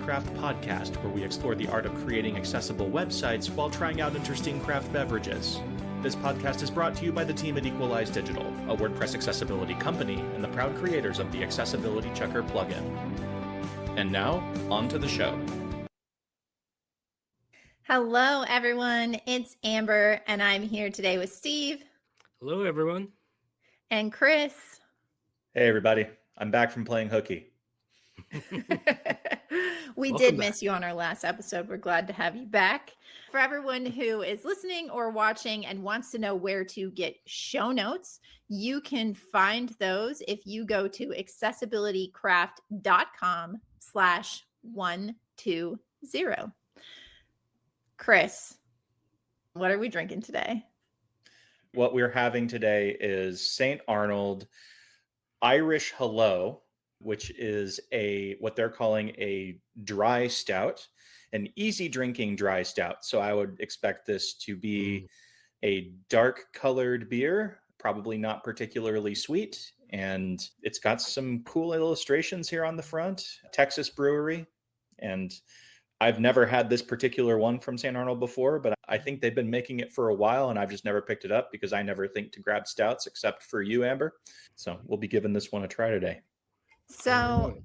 Craft podcast, where we explore the art of creating accessible websites while trying out interesting craft beverages. This podcast is brought to you by the team at Equalize Digital, a WordPress accessibility company and the proud creators of the Accessibility Checker plugin. And now, on to the show. Hello, everyone. It's Amber, and I'm here today with Steve. Hello, everyone. And Chris. Hey, everybody. I'm back from playing hooky. We did miss you on our last episode. We're glad to have you back. For everyone who is listening or watching and wants to know where to get show notes, you can find those if you go to accessibilitycraft.com/120. Chris, what are we drinking today? What we're having today is St. Arnold Irish Hello, which is what they're calling a dry stout, an easy drinking dry stout. So I would expect this to be a dark colored beer, probably not particularly sweet. And it's got some cool illustrations here on the front. Texas brewery. And I've never had this particular one from St. Arnold before, but I think they've been making it for a while and I've just never picked it up because I never think to grab stouts except for you, Amber. So we'll be giving this one a try today. So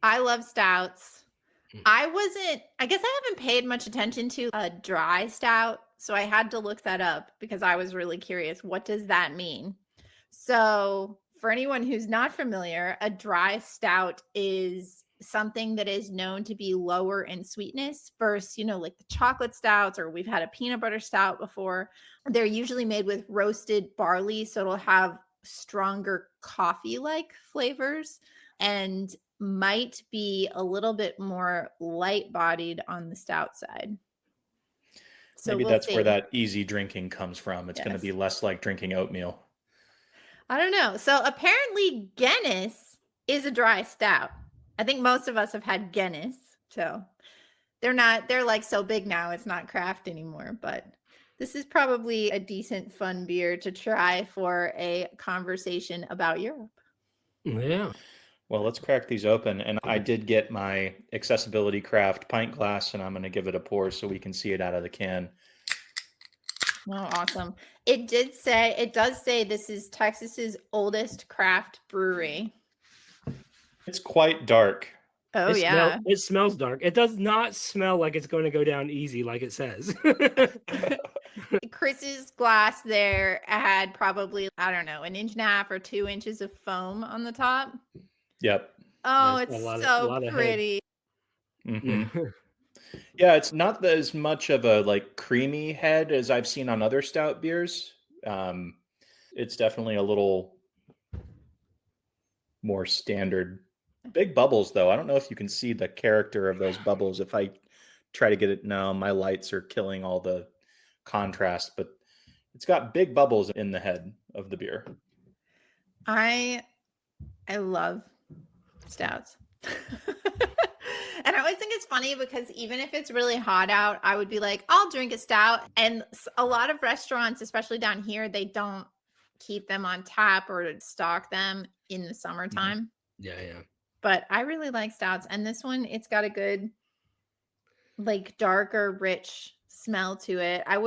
I love stouts. I guess I haven't paid much attention to a dry stout. So I had to look that up because I was really curious. What does that mean? So for anyone who's not familiar, a dry stout is something that is known to be lower in sweetness versus, like the chocolate stouts, or we've had a peanut butter stout before. They're usually made with roasted barley. So it'll have stronger coffee-like flavors and might be a little bit more light-bodied on the stout side. So maybe that's where that easy drinking comes from. It's going to be less like drinking oatmeal. I don't know. So apparently Guinness is a dry stout. I think most of us have had Guinness. So they're like so big now, it's not craft anymore. But this is probably a decent, fun beer to try for a conversation about Europe. Yeah. Well, let's crack these open. And I did get my Accessibility Craft pint glass, and I'm going to give it a pour so we can see it out of the can. Oh, awesome. It does say this is Texas's oldest craft brewery. It's quite dark. Oh, yeah. It smells dark. It does not smell like it's going to go down easy like it says. Chris's glass there had probably, I don't know, 1.5 inches or 2 inches of foam on the top. Yep. Oh, it's so pretty. Mm-hmm. Yeah, it's not as much of a creamy head as I've seen on other stout beers. It's definitely a little more standard. Big bubbles, though. I don't know if you can see the character of those bubbles. If I try to get it, no, my lights are killing all the contrast, but it's got big bubbles in the head of the beer. I love stouts. And I always think it's funny because even if it's really hot out, I would be like, I'll drink a stout. And a lot of restaurants, especially down here, they don't keep them on tap or stock them in the summertime. Yeah. But I really like stouts. And this one, it's got a good, darker, rich smell to it. I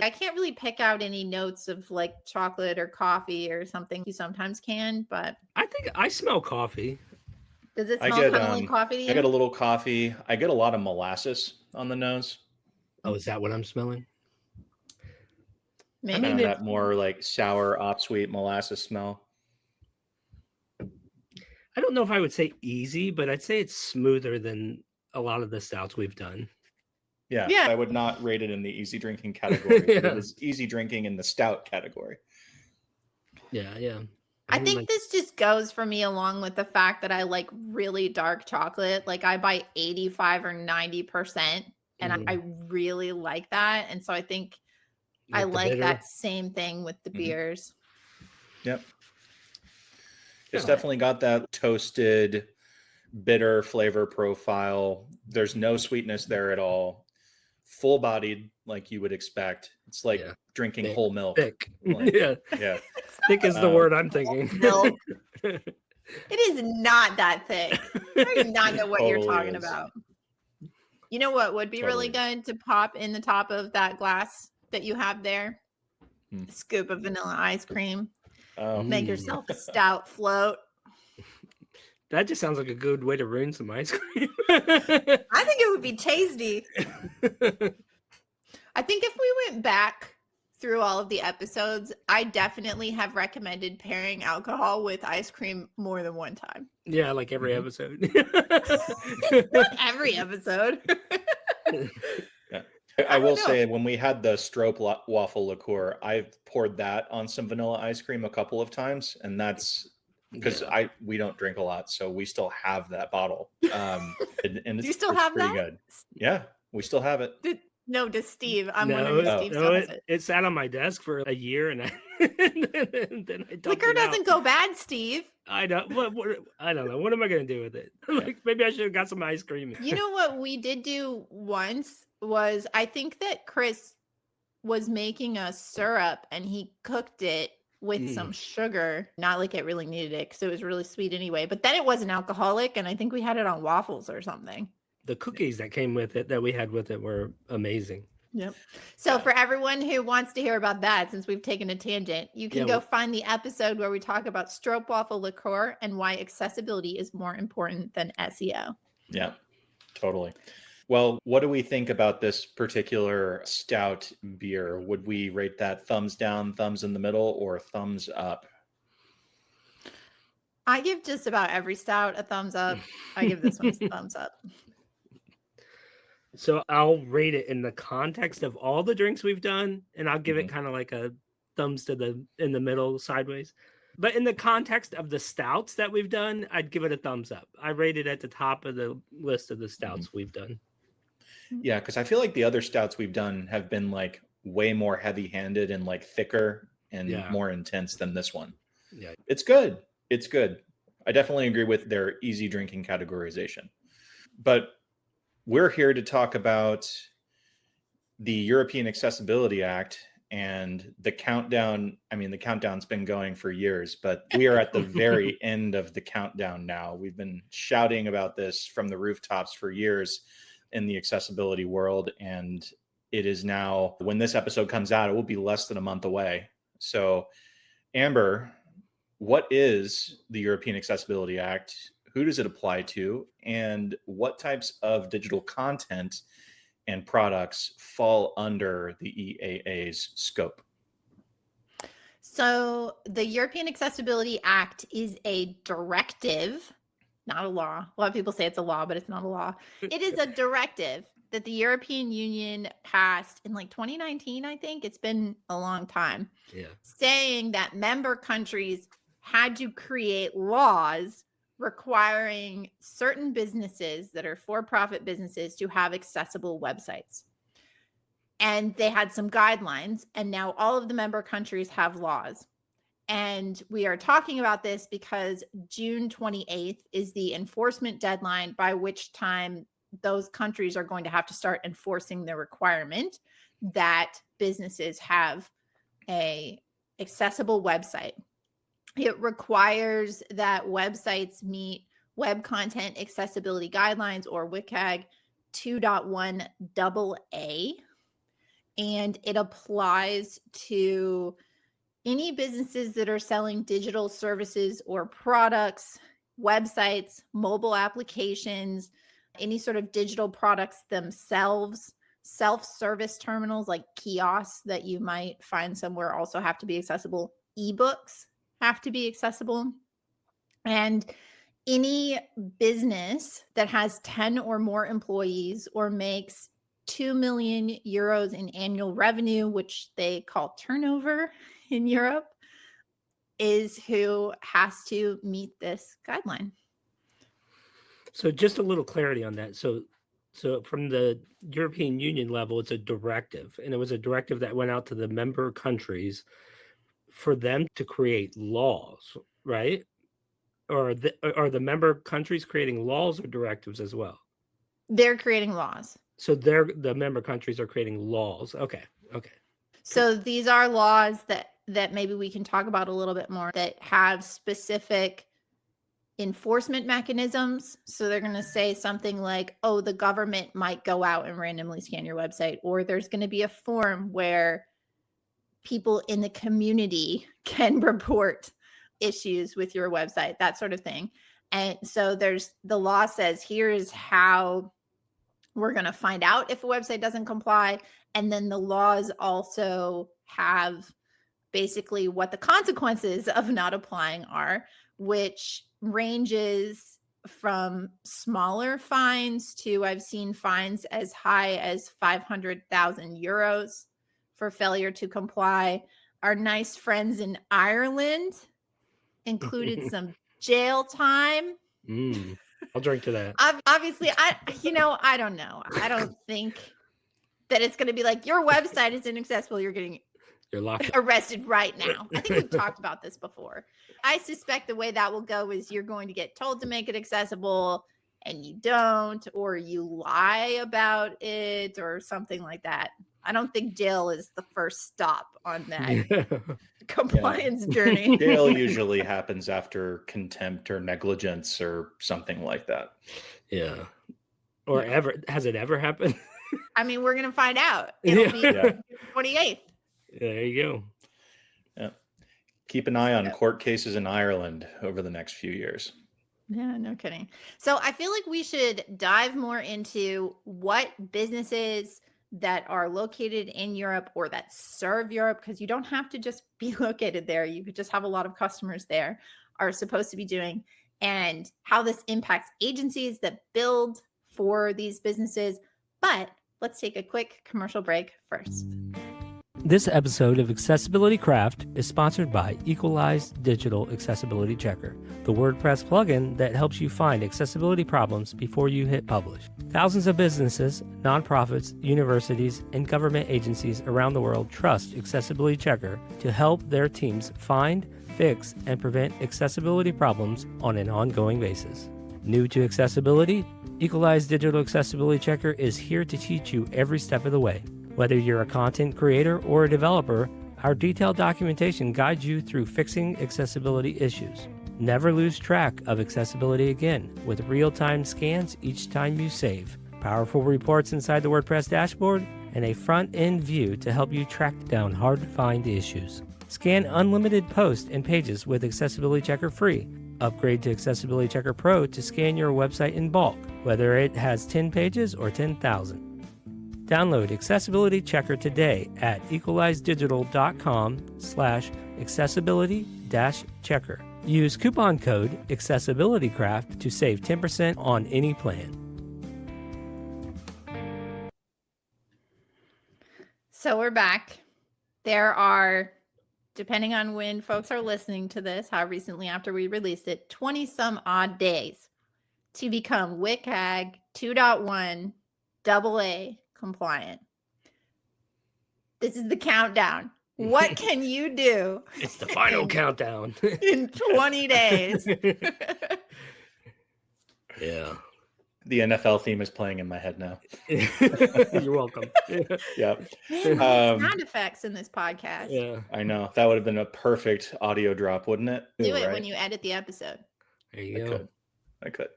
can't really pick out any notes of chocolate or coffee or something. You sometimes can, but I think I smell coffee. Does it smell kind of like coffee to you? I get a little coffee. I get a lot of molasses on the nose. Oh, is that what I'm smelling? Maybe. That more sour, off-sweet molasses smell. I don't know if I would say easy, but I'd say it's smoother than a lot of the stouts we've done. Yeah. I would not rate it in the easy drinking category. It is easy drinking in the stout category. Yeah. I think this just goes for me along with the fact that I like really dark chocolate. I buy 85 or 90%, and I really like that. And so I think I like that same thing with the beers. Yep. It's definitely got that toasted, bitter flavor profile. There's no sweetness there at all. Full-bodied, like you would expect. It's drinking thick, whole milk. Thick. Yeah. Thick is the word I'm thinking. Milk. It is not that thick. I do not know what you're talking about. You know what would be really Totally. good to pop in the top of that glass that you have there? Hmm. A scoop of vanilla ice cream. Oh, Make yourself a stout float. That just sounds like a good way to ruin some ice cream. I think it would be tasty. I think if we went back through all of the episodes, I definitely have recommended pairing alcohol with ice cream more than one time. Yeah, like every Mhm. episode. Not every episode. yeah. I I will don't know. say when we had the strope waffle liqueur, I've poured that on some vanilla ice cream a couple of times, and that's because Yeah. we don't drink a lot, so we still have that bottle. And Do you still it's have pretty that? good. Yeah, we still have it. No, does Steve. I'm wondering if No, Oh, Steve still has it. it sat on my desk for a year, and then I dumped Liquor it out. doesn't go bad, Steve. I don't. I don't know. What am I gonna do with it? Like maybe I should have got some ice cream. You know what we did do once was I think that Chris was making a syrup and he cooked it with some sugar. Not like it really needed it because it was really sweet anyway. But then it wasn't alcoholic, and I think we had it on waffles or something. The cookies that came with it, that we had with it, were amazing. Yep. So for everyone who wants to hear about that, since we've taken a tangent, you can go find the episode where we talk about stroopwafel liqueur and why accessibility is more important than SEO. Yeah, totally. Well, what do we think about this particular stout beer? Would we rate that thumbs down, thumbs in the middle, or thumbs up? I give just about every stout a thumbs up. I give this one a thumbs up. So I'll rate it in the context of all the drinks we've done, and I'll give it kind of like a thumbs to in the middle, sideways. But in the context of the stouts that we've done, I'd give it a thumbs up. I rate it at the top of the list of the stouts we've done. Yeah, because I feel like the other stouts we've done have been like way more heavy-handed and like thicker and more intense than this one. Yeah, it's good. It's good. I definitely agree with their easy drinking categorization. But we're here to talk about the European Accessibility Act and the countdown. I mean, the countdown's been going for years, but we are at the very end of the countdown now. We've been shouting about this from the rooftops for years in the accessibility world. And it is now, when this episode comes out, it will be less than a month away. So, Amber, what is the European Accessibility Act? Who does it apply to? And what types of digital content and products fall under the EAA's scope? So the European Accessibility Act is a directive, not a law. A lot of people say it's a law, but it's not a law. It is a directive that the European Union passed in like 2019, I think. It's been a long time. Yeah. Saying that member countries had to create laws requiring certain businesses that are for-profit businesses to have accessible websites. And they had some guidelines, and now all of the member countries have laws. And we are talking about this because June 28th is the enforcement deadline by which time those countries are going to have to start enforcing the requirement that businesses have a accessible website. It requires that websites meet Web Content Accessibility Guidelines, or WCAG 2.1 AA, and it applies to any businesses that are selling digital services or products, websites, mobile applications, any sort of digital products themselves. Self-service terminals like kiosks that you might find somewhere also have to be accessible. Ebooks have to be accessible. And any business that has 10 or more employees or makes 2 million euros in annual revenue, which they call turnover in Europe, is who has to meet this guideline. So just a little clarity on that. So from the European Union level, it's a directive, and it was a directive that went out to the member countries for them to create laws, right? Or are the member countries creating laws or directives as well? They're creating laws. So the member countries are creating laws. Okay. So these are laws that maybe we can talk about a little bit more that have specific enforcement mechanisms. So they're going to say something like, oh, the government might go out and randomly scan your website, or there's going to be a form where people in the community can report issues with your website, that sort of thing. And so the law says, here is how we're going to find out if a website doesn't comply. And then the laws also have basically what the consequences of not applying are, which ranges from smaller fines to, I've seen fines as high as 500,000 euros for failure to comply. Our nice friends in Ireland included some jail time. I'll drink to that. Obviously, I don't know. I don't think that it's going to be like, your website is inaccessible, you're locked arrested right now. I think we've talked about this before. I suspect the way that will go is you're going to get told to make it accessible and you don't, or you lie about it or something like that. I don't think jail is the first stop on that compliance journey. Jail usually happens after contempt or negligence or something like that. Yeah. Or has it ever happened? I mean, we're going to find out. It'll be 28th. There you go. Yeah. Keep an eye on court cases in Ireland over the next few years. Yeah, no kidding. So I feel like we should dive more into what businesses that are located in Europe or that serve Europe, because you don't have to just be located there. You could just have a lot of customers there, are supposed to be doing, and how this impacts agencies that build for these businesses. But let's take a quick commercial break first. This episode of Accessibility Craft is sponsored by Equalize Digital Accessibility Checker, the WordPress plugin that helps you find accessibility problems before you hit publish. Thousands of businesses, nonprofits, universities, and government agencies around the world trust Accessibility Checker to help their teams find, fix, and prevent accessibility problems on an ongoing basis. New to accessibility, Equalize Digital Accessibility Checker is here to teach you every step of the way. Whether you're a content creator or a developer, our detailed documentation guides you through fixing accessibility issues. Never lose track of accessibility again with real-time scans each time you save, powerful reports inside the WordPress dashboard, and a front-end view to help you track down hard-to-find issues. Scan unlimited posts and pages with Accessibility Checker free. Upgrade to Accessibility Checker Pro to scan your website in bulk, whether it has 10 pages or 10,000. Download Accessibility Checker today at equalizedigital.com/accessibility-checker. Use coupon code AccessibilityCraft to save 10% on any plan. So we're back. There are, depending on when folks are listening to this, how recently after we released it, 20 some odd days to become WCAG 2.1 AA compliant. This is the countdown. What can you do? It's the final countdown. In 20 days. Yeah. The NFL theme is playing in my head now. You're welcome. Yeah. Sound effects in this podcast. Yeah. I know. That would have been a perfect audio drop, wouldn't it? Do it when you edit the episode. There you go. I could.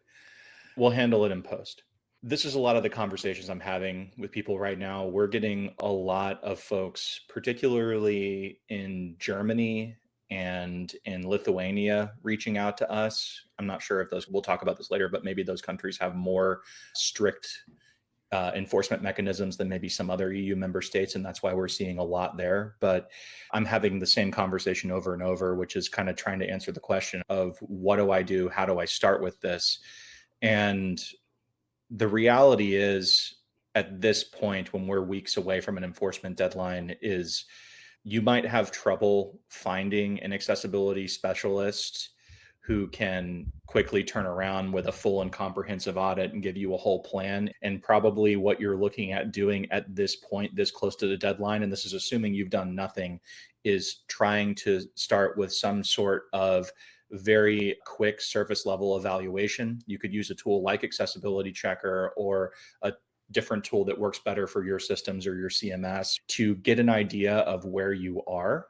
We'll handle it in post. This is a lot of the conversations I'm having with people right now. We're getting a lot of folks, particularly in Germany and in Lithuania, reaching out to us. I'm not sure if we'll talk about this later, but maybe those countries have more strict enforcement mechanisms than maybe some other EU member states. And that's why we're seeing a lot there. But I'm having the same conversation over and over, which is kind of trying to answer the question of what do I do? How do I start with this? And the reality is, at this point, when we're weeks away from an enforcement deadline, is you might have trouble finding an accessibility specialist who can quickly turn around with a full and comprehensive audit and give you a whole plan. And probably what you're looking at doing at this point, this close to the deadline, and this is assuming you've done nothing, is trying to start with some sort of very quick surface level evaluation. You could use a tool like Accessibility Checker or a different tool that works better for your systems or your CMS to get an idea of where you are.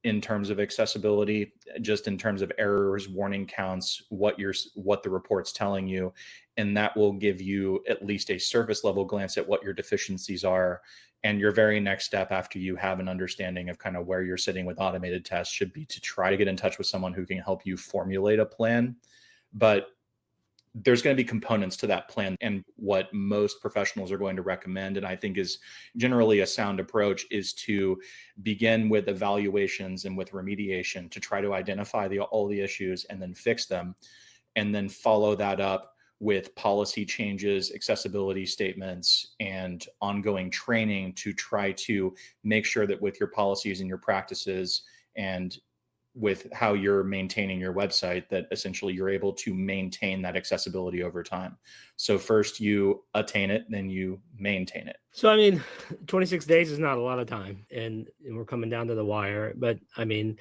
in terms of accessibility, just in terms of errors, warning counts, what the report's telling you, and that will give you at least a surface level glance at what your deficiencies are. And your very next step after you have an understanding of kind of where you're sitting with automated tests should be to try to get in touch with someone who can help you formulate a plan. But there's going to be components to that plan, and what most professionals are going to recommend, and I think is generally a sound approach, is to begin with evaluations and with remediation to try to identify all the issues and then fix them, and then follow that up with policy changes, accessibility statements, and ongoing training to try to make sure that with your policies and your practices and with how you're maintaining your website, that essentially you're able to maintain that accessibility over time. So first you attain it, then you maintain it. So, I mean, 26 days is not a lot of time, and we're coming down to the wire. But I mean,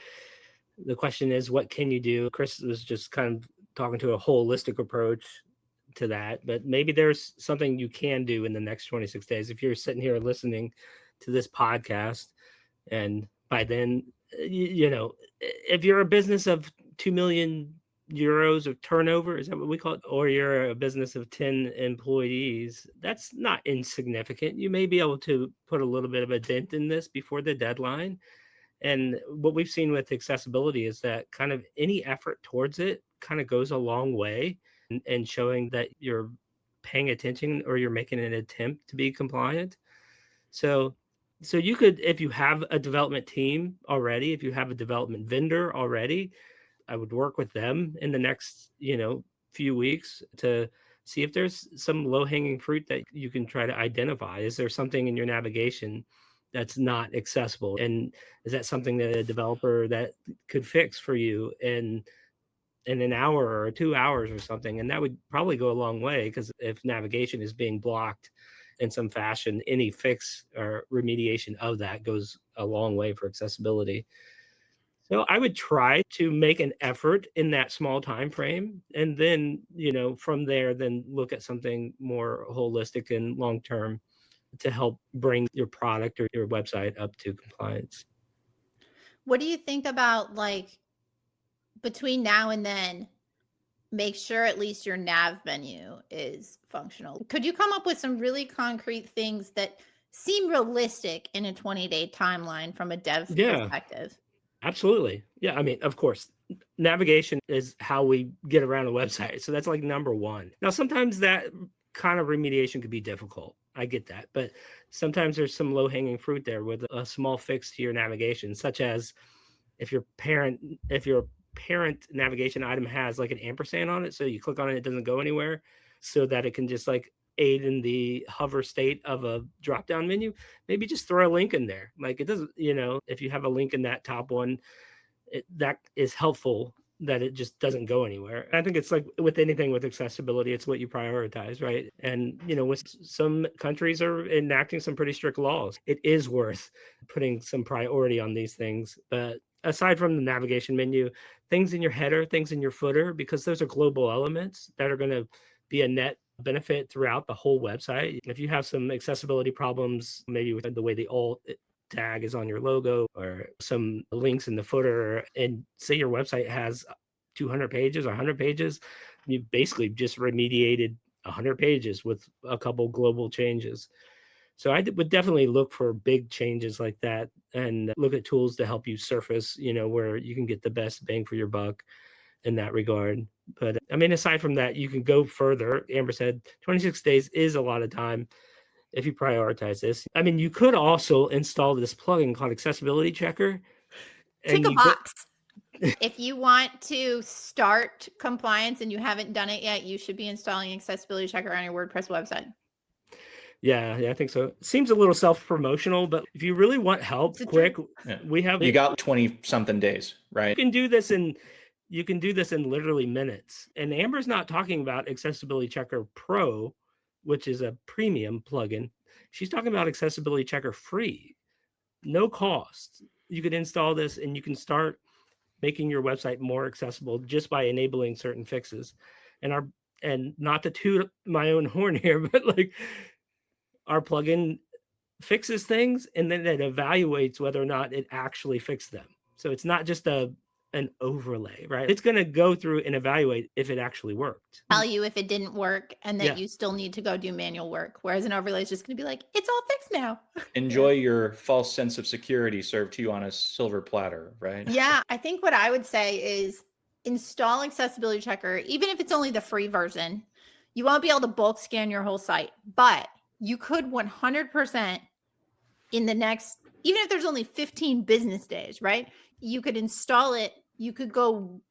the question is, what can you do? Chris was just kind of talking to a holistic approach to that, but maybe there's something you can do in the next 26 days. If you're sitting here listening to this podcast, and by then, you know, if you're a business of 2 million euros of turnover, is that what we call it? Or you're a business of 10 employees, that's not insignificant. You may be able to put a little bit of a dent in this before the deadline. And what we've seen with accessibility is that kind of any effort towards it kind of goes a long way, and showing that you're paying attention or you're making an attempt to be compliant. So you could, if you have a development team already, if you have a development vendor already, I would work with them in the next, few weeks to see if there's some low-hanging fruit that you can try to identify. Is there something in your navigation that's not accessible? And is that something that a developer that could fix for you in an hour or 2 hours or something? And that would probably go a long way, because if navigation is being blocked in some fashion, any fix or remediation of that goes a long way for accessibility. So I would try to make an effort in that small time frame, and then, from there, then look at something more holistic and long term to help bring your product or your website up to compliance. What do you think about, like, between now and then, make sure at least your nav menu is functional? Could you come up with some really concrete things that seem realistic in a 20-day timeline from a dev perspective? Absolutely. Yeah. I mean, of course, navigation is how we get around a website. So that's like number one. Now, sometimes that kind of remediation could be difficult. I get that. But sometimes there's some low hanging fruit there with a small fix to your navigation, such as if your parent navigation item has like an ampersand on it, so you click on it, it doesn't go anywhere, so that it can just like aid in the hover state of a drop down menu. Maybe just throw a link in there. Like, it doesn't, if you have a link in that top one, that is helpful, that it just doesn't go anywhere. I think it's like with anything with accessibility, it's what you prioritize, right? And, with some countries are enacting some pretty strict laws, it is worth putting some priority on these things. But aside from the navigation menu, things in your header, things in your footer, because those are global elements that are going to be a net benefit throughout the whole website. If you have some accessibility problems, maybe with the way the alt tag is on your logo, or some links in the footer, and say your website has 200 pages or 100 pages, you basically just remediated 100 pages with a couple global changes. So I would definitely look for big changes like that, and look at tools to help you surface, where you can get the best bang for your buck in that regard. But I mean, aside from that, you can go further. Amber said 26 days is a lot of time if you prioritize this. I mean, you could also install this plugin called Accessibility Checker. Tick a box. If you want to start compliance and you haven't done it yet, you should be installing Accessibility Checker on your WordPress website. Yeah, I think so. It seems a little self-promotional, but if you really want help quick, you got 20 something days, right? You can do this in literally minutes. And Amber's not talking about Accessibility Checker Pro, which is a premium plugin. She's talking about Accessibility Checker Free, no cost. You could install this and you can start making your website more accessible just by enabling certain fixes. And not to toot my own horn here, but like, our plugin fixes things and then it evaluates whether or not it actually fixed them. So it's not just an overlay, right? It's going to go through and evaluate if it actually worked. Tell you if it didn't work and that Yeah. you still need to go do manual work. Whereas an overlay is just going to be like, it's all fixed now. Enjoy your false sense of security served to you on a silver platter, right? Yeah. I think what I would say is install Accessibility Checker, even if it's only the free version. You won't be able to bulk scan your whole site, but you could 100% in the next, even if there's only 15 business days, right? You could install it. You could go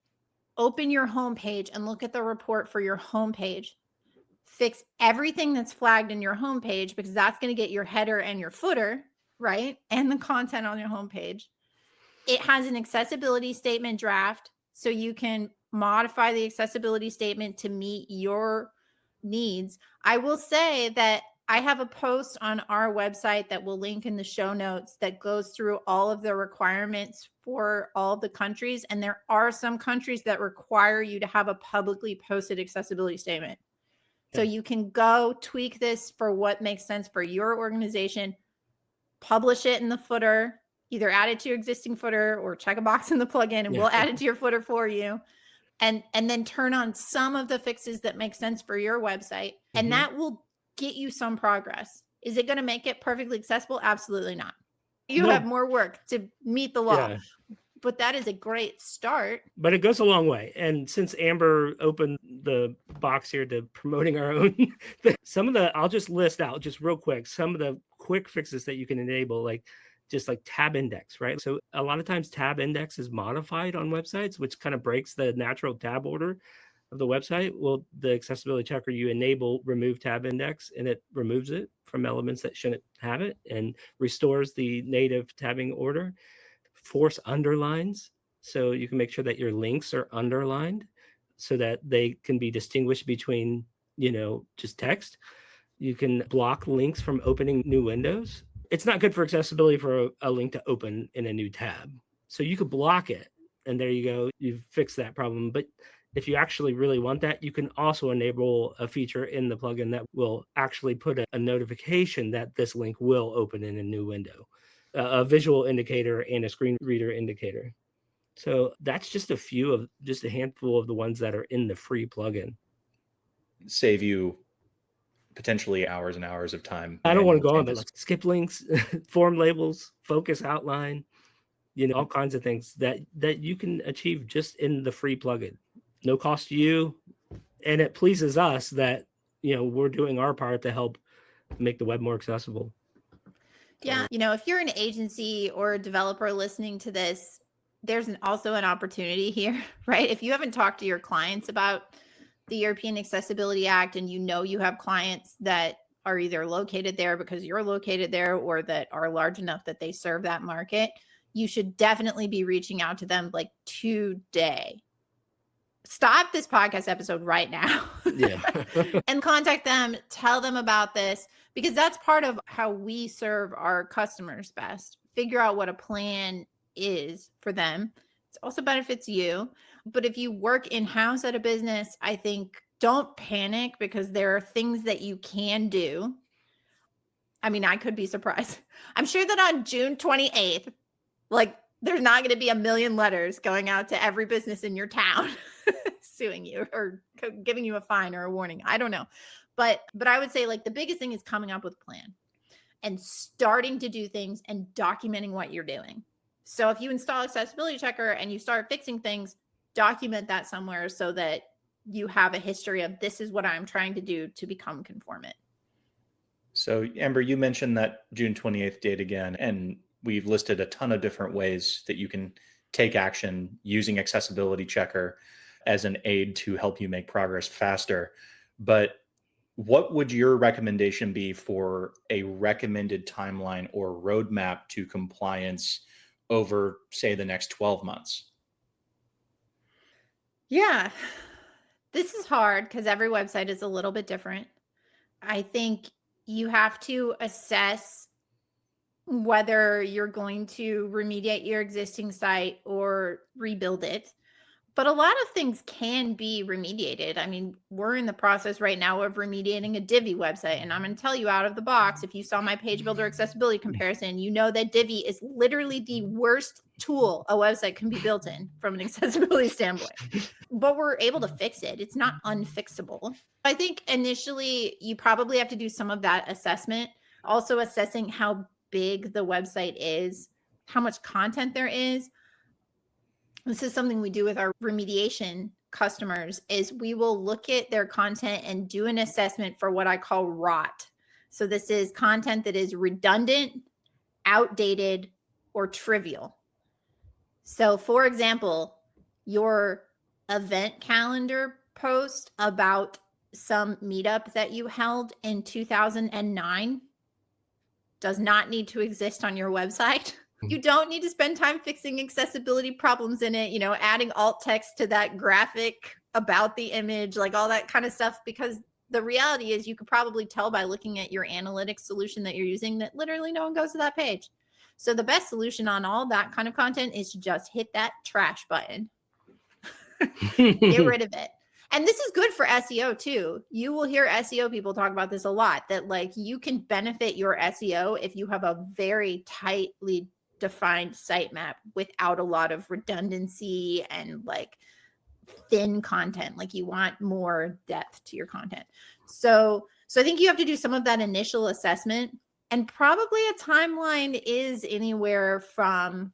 open your homepage and look at the report for your homepage. Fix everything that's flagged in your homepage, because that's going to get your header and your footer, right? And the content on your homepage. It has an accessibility statement draft, so you can modify the accessibility statement to meet your needs. I will say that I have a post on our website that will link in the show notes that goes through all of the requirements for all of the countries. And there are some countries that require you to have a publicly posted accessibility statement. So you can go tweak this for what makes sense for your organization, publish it in the footer, either add it to your existing footer or check a box in the plugin and we'll add it to your footer for you. And then turn on some of the fixes that make sense for your website. And that will get you some progress. Is it going to make it perfectly accessible? Absolutely not. You have more work to meet the law. Yeah. But that is a great start. But it goes a long way. And since Amber opened the box here to promoting our own, I'll just list out just real quick, some of the quick fixes that you can enable, like tab index, right? So a lot of times tab index is modified on websites, which kind of breaks the natural tab order of the website. Well, the accessibility checker, you enable remove tab index and it removes it from elements that shouldn't have it and restores the native tabbing order. Force underlines, so you can make sure that your links are underlined so that they can be distinguished between, just text. You can block links from opening new windows. It's not good for accessibility for a link to open in a new tab. So you could block it, and there you go. You've fixed that problem. But if you actually really want that, you can also enable a feature in the plugin that will actually put a notification that this link will open in a new window. A visual indicator and a screen reader indicator. So that's just a handful of the ones that are in the free plugin. Save you potentially hours and hours of time. I don't want to go on, but like skip links, form labels, focus outline, all kinds of things that you can achieve just in the free plugin. No cost to you. And it pleases us that, we're doing our part to help make the web more accessible. Yeah. If you're an agency or a developer listening to this, there's also an opportunity here, right? If you haven't talked to your clients about the European Accessibility Act and you have clients that are either located there because you're located there or that are large enough that they serve that market, you should definitely be reaching out to them like today. Stop this podcast episode right now. Yeah. And contact them, tell them about this, because that's part of how we serve our customers best. Figure out what a plan is for them. It also benefits you. But if you work in-house at a business, I think don't panic, because there are things that you can do. I mean, I could be surprised. I'm sure that on June 28th, there's not going to be a million letters going out to every business in your town suing you or giving you a fine or a warning. I don't know. But I would say the biggest thing is coming up with a plan and starting to do things and documenting what you're doing. So if you install Accessibility Checker and you start fixing things, document that somewhere so that you have a history of this is what I'm trying to do to become conformant. So Amber, you mentioned that June 28th date again, and we've listed a ton of different ways that you can take action using Accessibility Checker as an aid to help you make progress faster. But what would your recommendation be for a recommended timeline or roadmap to compliance over, say, the next 12 months? Yeah, this is hard because every website is a little bit different. I think you have to assess whether you're going to remediate your existing site or rebuild it. But a lot of things can be remediated. I mean, we're in the process right now of remediating a Divi website. And I'm going to tell you out of the box, if you saw my page builder accessibility comparison, you know that Divi is literally the worst tool a website can be built in from an accessibility standpoint. But we're able to fix it. It's not unfixable. I think initially you probably have to do some of that assessment, also assessing how big the website is, how much content there is. This is something we do with our remediation customers is we will look at their content and do an assessment for what I call rot. So this is content that is redundant, outdated, or trivial. So for example, your event calendar post about some meetup that you held in 2009 does not need to exist on your website. You don't need to spend time fixing accessibility problems in it, adding alt text to that graphic about the image, like all that kind of stuff, because the reality is you could probably tell by looking at your analytics solution that you're using that literally no one goes to that page. So the best solution on all that kind of content is to just hit that trash button. Get rid of it. And this is good for SEO too. You will hear SEO people talk about this a lot, that like you can benefit your SEO if you have a very tightly defined sitemap without a lot of redundancy and like thin content. Like you want more depth to your content. So I think you have to do some of that initial assessment, and probably a timeline is anywhere from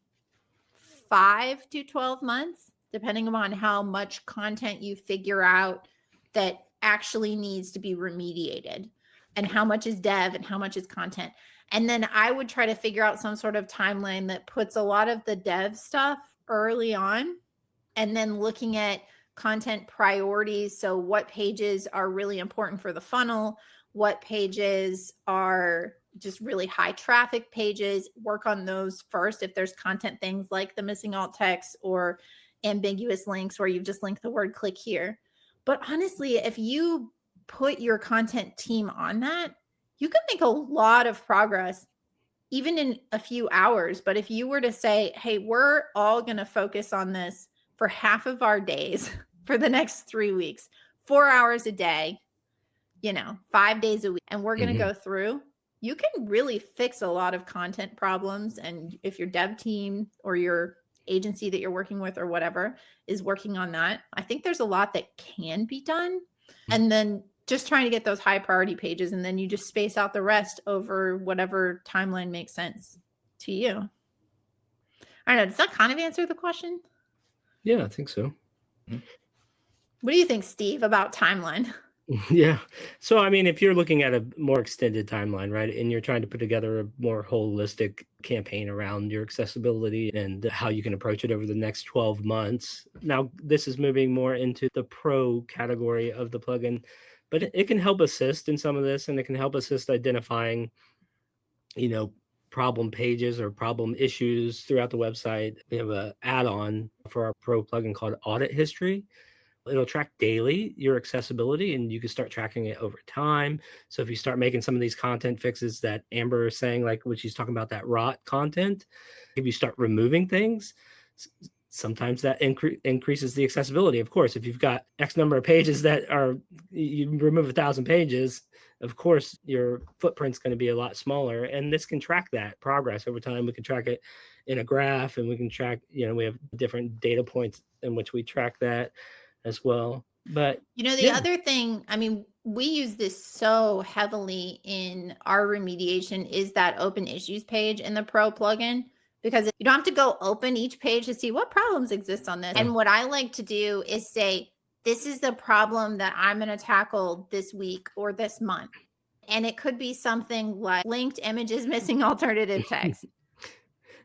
5 to 12 months, depending upon how much content you figure out that actually needs to be remediated and how much is dev and how much is content. And then I would try to figure out some sort of timeline that puts a lot of the dev stuff early on, and then looking at content priorities. So what pages are really important for the funnel? What pages are just really high traffic pages? Work on those first. If there's content things like the missing alt text or ambiguous links where you've just linked the word click here. But honestly, if you put your content team on that, you can make a lot of progress even in a few hours. But if you were to say, hey, we're all going to focus on this for half of our days for the next 3 weeks, 4 hours a day, 5 days a week, and we're going to go through, you can really fix a lot of content problems. And if your dev team or your agency that you're working with or whatever is working on that, I think there's a lot that can be done. And then just trying to get those high priority pages, and then you just space out the rest over whatever timeline makes sense to you. I don't know. Does that kind of answer the question? Yeah, I think so. What do you think, Steve, about timeline? Yeah. So, I mean, if you're looking at a more extended timeline, right, and you're trying to put together a more holistic campaign around your accessibility and how you can approach it over the next 12 months. Now, this is moving more into the pro category of the plugin, but it can help assist in some of this, and it can help assist identifying, problem pages or problem issues throughout the website. We have an add-on for our pro plugin called Audit History. It'll track daily your accessibility, and you can start tracking it over time. So if you start making some of these content fixes that Amber is saying, like when she's talking about that rot content, if you start removing things, sometimes that increases the accessibility. Of course, if you've got X number of pages that are, you remove 1,000 pages, of course, your footprint's going to be a lot smaller. And this can track that progress over time. We can track it in a graph, and we can track, we have different data points in which we track that as well. But the other thing, I mean, we use this so heavily in our remediation is that open issues page in the pro plugin, because you don't have to go open each page to see what problems exist on this. And what I like to do is say, this is the problem that I'm going to tackle this week or this month. And it could be something like linked images missing alternative text.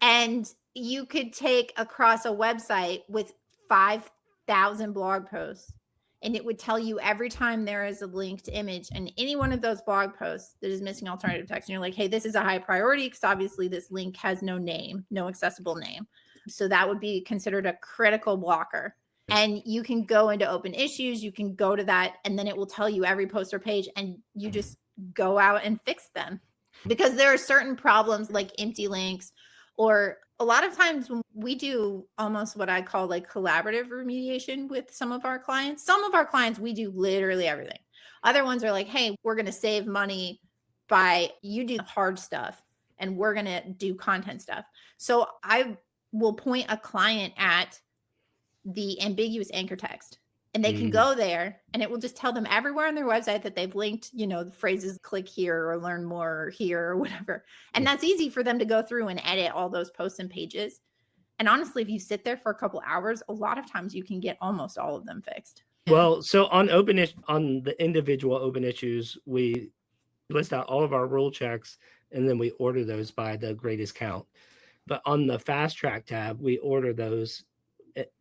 And you could take across a website with 5,000 blog posts, and it would tell you every time there is a linked image in any one of those blog posts that is missing alternative text. And you're like, hey, this is a high priority because obviously this link has no name, no accessible name. So that would be considered a critical blocker. And you can go into open issues, you can go to that, and then it will tell you every post or page, and you just go out and fix them. Because there are certain problems like empty links or a lot of times when we do almost what I call like collaborative remediation with some of our clients, we do literally everything. Other ones are like, hey, we're going to save money by you do the hard stuff and we're going to do content stuff. So I will point a client at the ambiguous anchor text, and they can go there and it will just tell them everywhere on their website that they've linked, the phrases click here or learn more here or whatever. And that's easy for them to go through and edit all those posts and pages. And honestly, if you sit there for a couple hours, a lot of times you can get almost all of them fixed. Well, so on on the individual open issues, we list out all of our rule checks and then we order those by the greatest count. But on the fast track tab, we order those.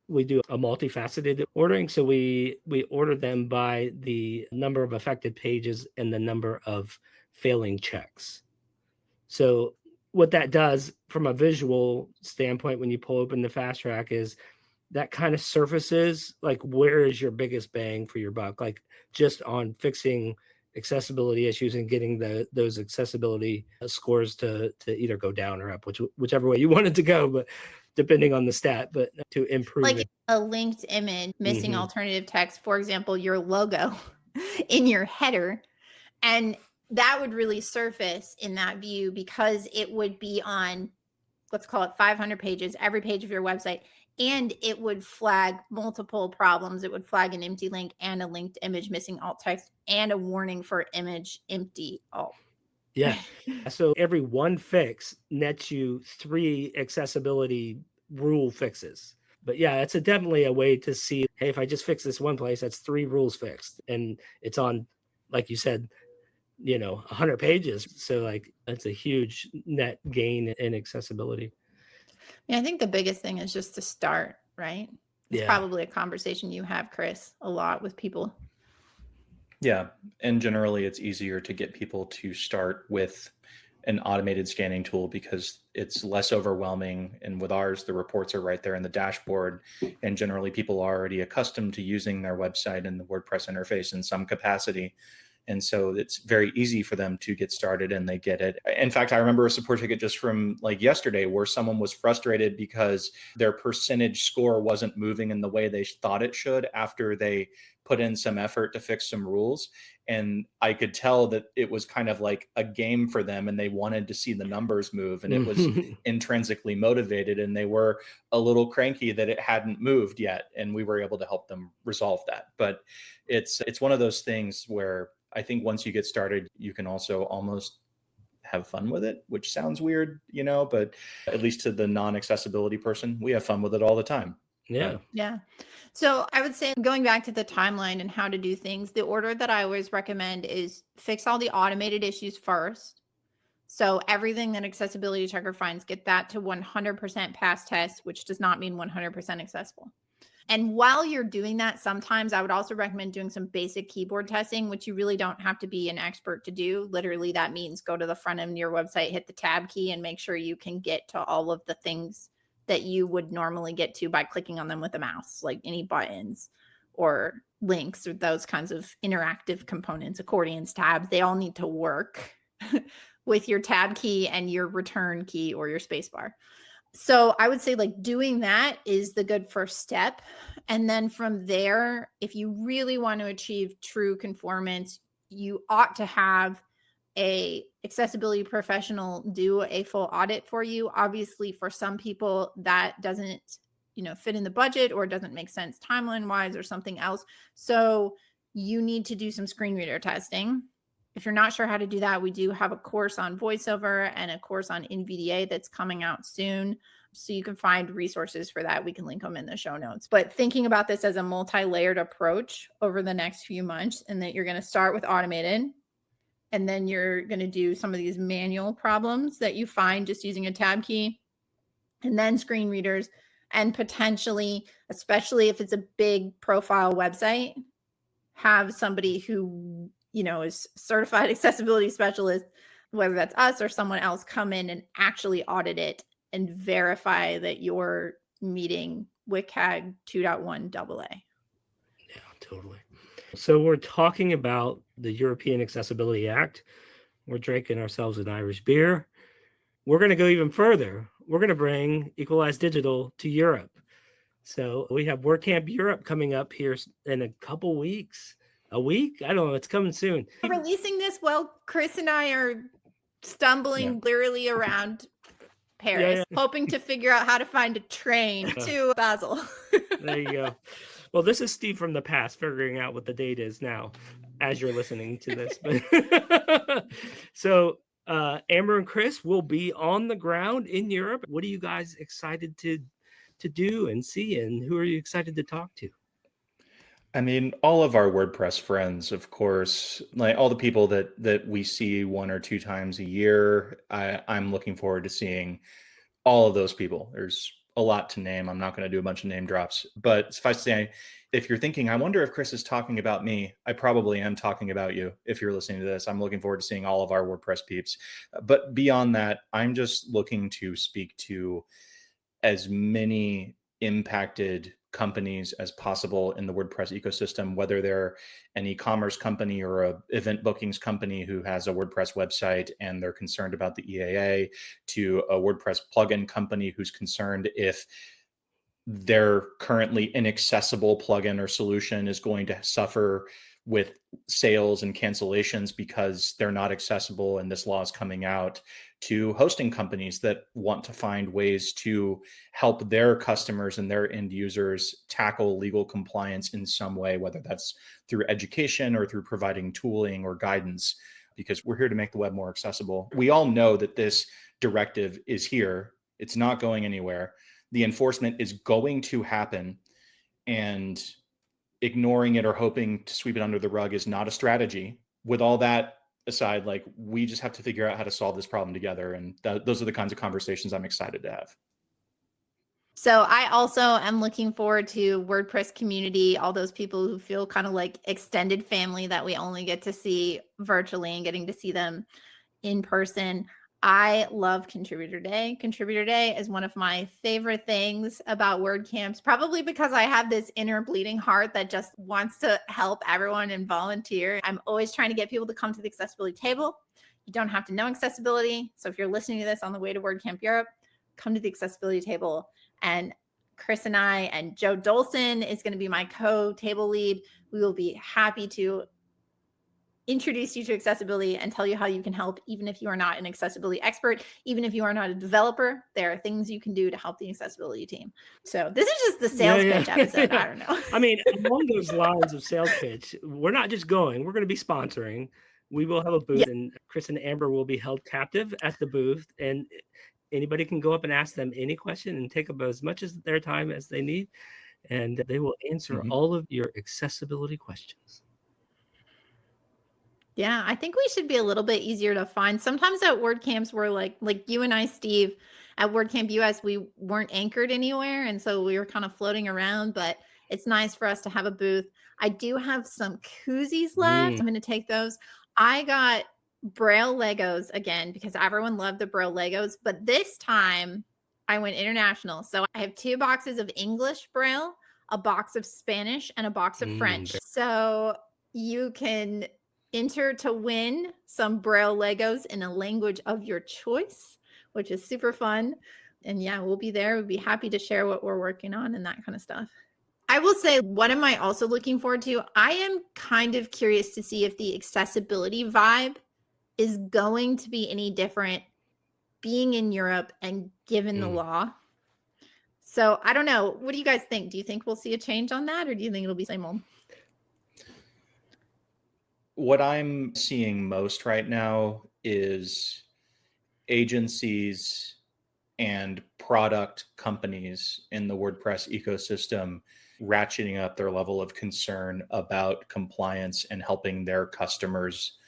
We do a multifaceted ordering. So we order them by the number of affected pages and the number of failing checks. So what that does from a visual standpoint, when you pull open the fast track, is that kind of surfaces like where is your biggest bang for your buck, like just on fixing accessibility issues and getting those accessibility scores to either go down or up, whichever way you want it to go, but depending on the stat, but to improve like it. A linked image missing alternative text, for example, your logo in your header, and that would really surface in that view because it would be on, let's call it 500 pages, every page of your website, and it would flag multiple problems. It would flag an empty link and a linked image missing alt text and a warning for image empty alt. Yeah. So every one fix nets you 3 accessibility rule fixes. But yeah, it's definitely a way to see, hey, if I just fix this one place, that's 3 rules fixed. And it's on, like you said, 100 pages. So like that's a huge net gain in accessibility. Yeah, I think the biggest thing is just to start, right? It's probably a conversation you have, Chris, a lot with people. Yeah. And generally it's easier to get people to start with an automated scanning tool because it's less overwhelming. And with ours, the reports are right there in the dashboard. And generally people are already accustomed to using their website and the WordPress interface in some capacity. And so it's very easy for them to get started and they get it. In fact, I remember a support ticket just from like yesterday where someone was frustrated because their percentage score wasn't moving in the way they thought it should after they put in some effort to fix some rules. And I could tell that it was kind of like a game for them and they wanted to see the numbers move and it was intrinsically motivated and they were a little cranky that it hadn't moved yet. And we were able to help them resolve that. But it's one of those things where I think once you get started, you can also almost have fun with it, which sounds weird, but at least to the non-accessibility person, we have fun with it all the time. Yeah. Yeah. So I would say going back to the timeline and how to do things, the order that I always recommend is fix all the automated issues first. So everything that accessibility checker finds, get that to 100% pass test, which does not mean 100% accessible. And while you're doing that, sometimes I would also recommend doing some basic keyboard testing, which you really don't have to be an expert to do. Literally, that means go to the front end of your website, hit the tab key, and make sure you can get to all of the things that you would normally get to by clicking on them with a mouse, like any buttons or links or those kinds of interactive components, accordions, tabs. They all need to work with your tab key and your return key or your space bar. So I would say like doing that is the good first step. And then from there, if you really want to achieve true conformance, you ought to have a accessibility professional do a full audit for you. Obviously, for some people that doesn't, fit in the budget or doesn't make sense timeline wise or something else. So you need to do some screen reader testing. If you're not sure how to do that, we do have a course on VoiceOver and a course on NVDA that's coming out soon. So you can find resources for that. We can link them in the show notes. But thinking about this as a multi-layered approach over the next few months, and that you're going to start with automated, and then you're going to do some of these manual problems that you find just using a tab key, and then screen readers, and potentially, especially if it's a big profile website, have somebody who is certified accessibility specialist, whether that's us or someone else, come in and actually audit it and verify that you're meeting WCAG 2.1 AA. Yeah, totally. So we're talking about the European Accessibility Act. We're drinking ourselves an Irish beer. We're going to go even further. we're going to bring Equalize Digital to Europe. So we have WordCamp Europe coming up here in a couple weeks. A week? I don't know. It's coming soon. We're releasing this while Chris and I are stumbling literally around Paris, hoping to figure out how to find a train to Basel. There you go. Well, this is Steve from the past figuring out what the date is now as you're listening to this. So Amber and Chris will be on the ground in Europe. What are you guys excited to do and see, and who are you excited to talk to? I mean, all of our WordPress friends, of course, like all the people that we see 1 or 2 times a year. I'm looking forward to seeing all of those people. There's a lot to name. I'm not going to do a bunch of name drops, but suffice to say, if you're thinking, I wonder if Chris is talking about me, I probably am talking about you. If you're listening to this, I'm looking forward to seeing all of our WordPress peeps. But beyond that, I'm just looking to speak to as many impacted companies as possible in the WordPress ecosystem, whether they're an e-commerce company or a event bookings company who has a WordPress website and they're concerned about the EAA, to a WordPress plugin company who's concerned if their currently inaccessible plugin or solution is going to suffer with sales and cancellations because they're not accessible and this law is coming out, to hosting companies that want to find ways to help their customers and their end users tackle legal compliance in some way, whether that's through education or through providing tooling or guidance, because we're here to make the web more accessible. We all know that this directive is here. It's not going anywhere. The enforcement is going to happen, and ignoring it or hoping to sweep it under the rug is not a strategy. With all that aside, like, we just have to figure out how to solve this problem together. And those are the kinds of conversations I'm excited to have. So I also am looking forward to WordPress community, all those people who feel kind of like extended family that we only get to see virtually, and getting to see them in person. I love Contributor Day. Contributor Day is one of my favorite things about WordCamps, probably because I have this inner bleeding heart that just wants to help everyone and volunteer. I'm always trying to get people to come to the accessibility table. You don't have to know accessibility. So if you're listening to this on the way to WordCamp Europe, come to the accessibility table. And Chris and I and Joe Dolson is going to be my co-table lead. We will be happy to introduce you to accessibility and tell you how you can help, even if you are not an accessibility expert, even if you are not a developer. There are things you can do to help the accessibility team. So this is just the sales pitch episode. I don't know. I mean, along those lines of sales pitch, we're not just going, we're going to be sponsoring. We will have a booth, and Chris and Amber will be held captive at the booth, and anybody can go up and ask them any question and take up as much of their time as they need, and they will answer all of your accessibility questions. Yeah, I think we should be a little bit easier to find. Sometimes at WordCamps, we're like you and I, Steve, at WordCamp US, we weren't anchored anywhere. And so we were kind of floating around, but it's nice for us to have a booth. I do have some koozies left. I'm going to take those. I got Braille Legos again, because everyone loved the Braille Legos. But this time I went international. So I have 2 boxes of English Braille, a box of Spanish, and a box of French. So you can enter to win some Braille Legos in a language of your choice, which is super fun. And yeah, we'll be there. We'll be happy to share what we're working on and that kind of stuff. I will say, what am I also looking forward to? I am kind of curious to see if the accessibility vibe is going to be any different being in Europe and given the law. So I don't know. What do you guys think? Do you think we'll see a change on that, or do you think it'll be the same old? What I'm seeing most right now is agencies and product companies in the WordPress ecosystem ratcheting up their level of concern about compliance and helping their customers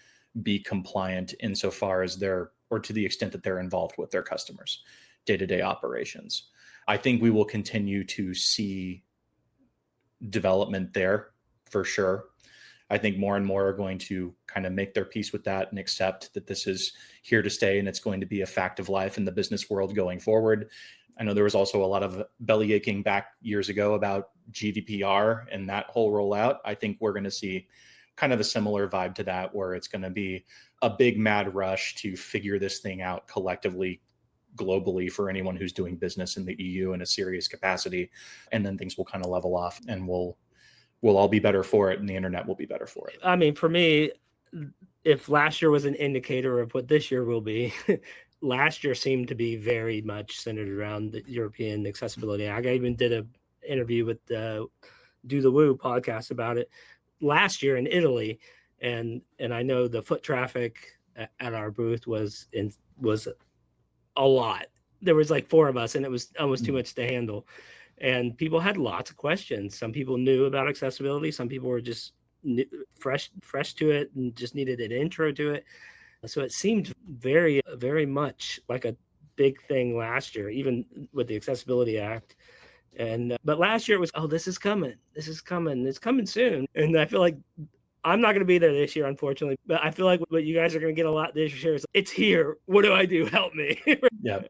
be compliant insofar as they're, or to the extent that they're involved with their customers' day-to-day operations. I think we will continue to see development there for sure. I think more and more are going to kind of make their peace with that and accept that this is here to stay and it's going to be a fact of life in the business world going forward. I know there was also a lot of belly aching back years ago about GDPR and that whole rollout. I think we're going to see kind of a similar vibe to that, where it's going to be a big mad rush to figure this thing out collectively globally for anyone who's doing business in the EU in a serious capacity. And then things will kind of level off, and we'll all be better for it, and the internet will be better for it. I mean, for me, if last year was an indicator of what this year will be, last year seemed to be very much centered around the European Accessibility Act. I even did an interview with the Do the Woo podcast about it last year in Italy, and I know the foot traffic at our booth was a lot. There was like 4 of us, and it was almost too much to handle. And people had lots of questions. Some people knew about accessibility. Some people were just fresh to it and just needed an intro to it. So it seemed very, very much like a big thing last year, even with the Accessibility Act. And but last year it was, oh, this is coming, it's coming soon. And I feel like I'm not going to be there this year, unfortunately. But I feel like what you guys are going to get a lot this year is, it's here. What do I do? Help me. Yeah.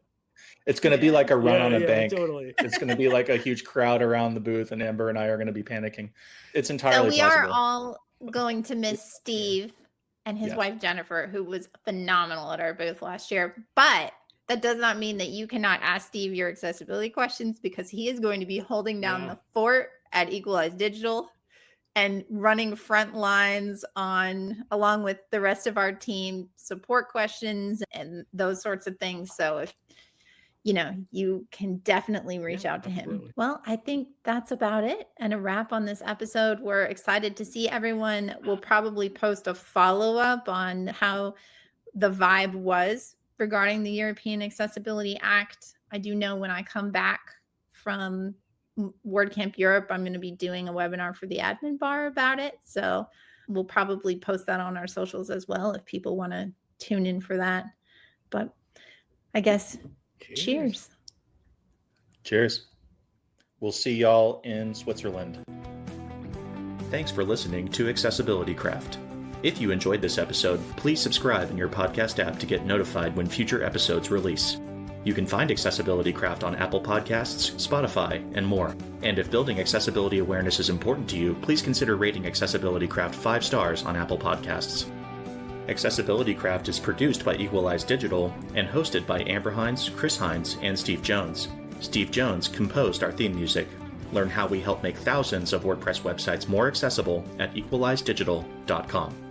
It's going to be like a run on a bank. Totally. It's going to be like a huge crowd around the booth, and Amber and I are going to be panicking. It's entirely So we possible. are all going to miss Steve and his wife, Jennifer, who was phenomenal at our booth last year. But that does not mean that you cannot ask Steve your accessibility questions, because he is going to be holding down the fort at Equalize Digital and running front lines along with the rest of our team, support questions and those sorts of things. So if you can definitely reach out to him. Well, I think that's about it, and a wrap on this episode. We're excited to see everyone. We'll probably post a follow-up on how the vibe was regarding the European Accessibility Act. I do know when I come back from WordCamp Europe, I'm going to be doing a webinar for the admin bar about it. So we'll probably post that on our socials as well if people want to tune in for that. But I guess cheers. Cheers. We'll see y'all in Switzerland. Thanks for listening to Accessibility Craft. If you enjoyed this episode, please subscribe in your podcast app to get notified when future episodes release. You can find Accessibility Craft on Apple Podcasts, Spotify, and more. And if building accessibility awareness is important to you, please consider rating Accessibility Craft 5 stars on Apple Podcasts. Accessibility Craft is produced by Equalize Digital and hosted by Amber Hines, Chris Hines, and Steve Jones. Steve Jones composed our theme music. Learn how we help make thousands of WordPress websites more accessible at equalizedigital.com.